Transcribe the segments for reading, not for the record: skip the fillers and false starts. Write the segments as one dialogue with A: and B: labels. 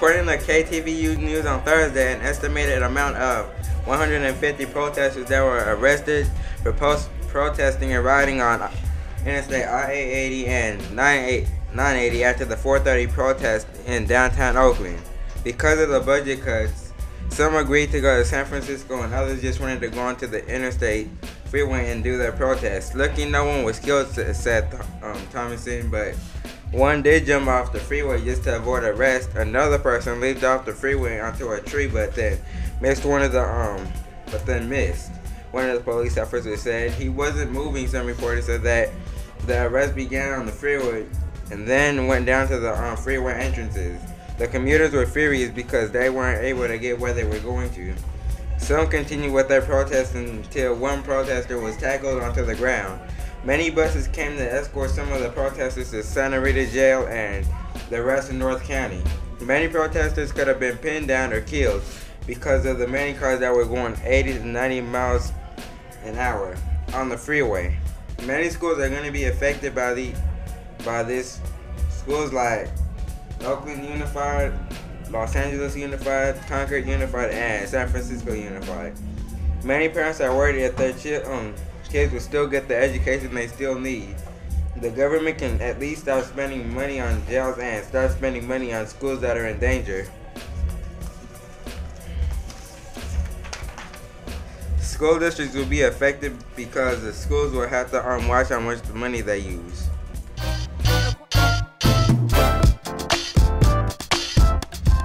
A: According to KTVU News on Thursday, an estimated amount of 150 protesters that were arrested for protesting and riding on Interstate I-880 and 980 after the 4:30 protest in downtown Oakland. Because of the budget cuts, some agreed to go to San Francisco and others just wanted to go onto the interstate freeway and do their protest. Lucky no one was killed, said Thomason, but one did jump off the freeway just to avoid arrest. Another person leaped off the freeway onto a tree, but then missed. One of the police officers said he wasn't moving. Some reporters said that the arrest began on the freeway and then went down to the freeway entrances. The commuters were furious because they weren't able to get where they were going to. Some continued with their protest until one protester was tackled onto the ground. Many buses came to escort some of the protesters to Santa Rita Jail and the rest in North County. Many protesters could have been pinned down or killed because of the many cars that were going 80 to 90 miles an hour on the freeway. Many schools are going to be affected by this. Schools like Oakland Unified, Los Angeles Unified, Concord Unified, and San Francisco Unified. Many parents are worried if their kids will still get the education they still need. The government can at least stop spending money on jails and start spending money on schools that are in danger. School districts will be affected because the schools will have to watch how much money they use.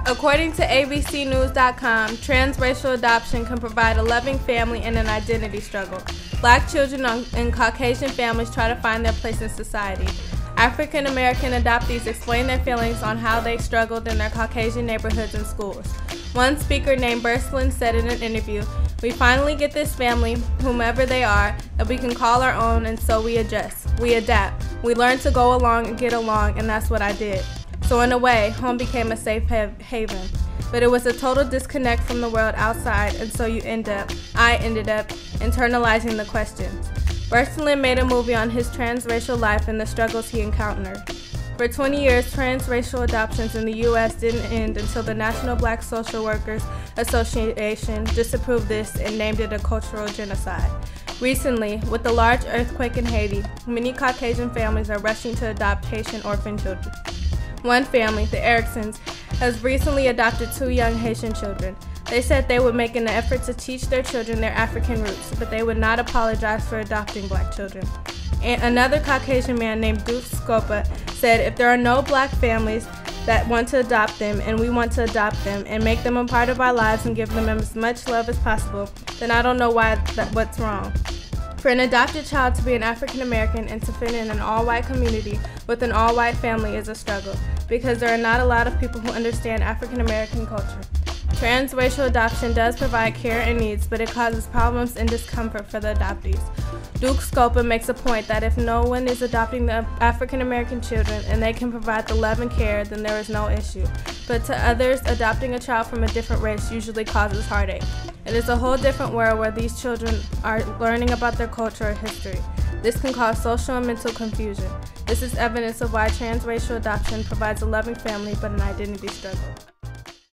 B: According to ABCnews.com, transracial adoption can provide a loving family in an identity struggle. Black children and Caucasian families try to find their place in society. African American adoptees explain their feelings on how they struggled in their Caucasian neighborhoods and schools. One speaker named Burslin said in an interview, "We finally get this family, whomever they are, that we can call our own, and so we adjust. We adapt. We learn to go along and get along, and that's what I did. So in a way, home became a safe haven. But it was a total disconnect from the world outside, and so I ended up internalizing the questions." Burslin made a movie on his transracial life and the struggles he encountered. For 20 years, transracial adoptions in the U.S. didn't end until the National Black Social Workers Association disapproved this and named it a cultural genocide. Recently, with the large earthquake in Haiti, many Caucasian families are rushing to adopt Haitian orphan children. One family, the Ericksons, has recently adopted 2 young Haitian children. They said they would make an effort to teach their children their African roots, but they would not apologize for adopting black children. And another Caucasian man named Duke Scopa said, "If there are no black families that want to adopt them and we want to adopt them and make them a part of our lives and give them as much love as possible, then I don't know what's wrong." For an adopted child to be an African American and to fit in an all-white community with an all-white family is a struggle, because there are not a lot of people who understand African American culture. Transracial adoption does provide care and needs, but it causes problems and discomfort for the adoptees. Duke Scopa makes a point that if no one is adopting the African American children and they can provide the love and care, then there is no issue. But to others, adopting a child from a different race usually causes heartache. It is a whole different world where these children are learning about their culture or history. This can cause social and mental confusion. This is evidence of why transracial adoption provides a loving family but an identity struggle.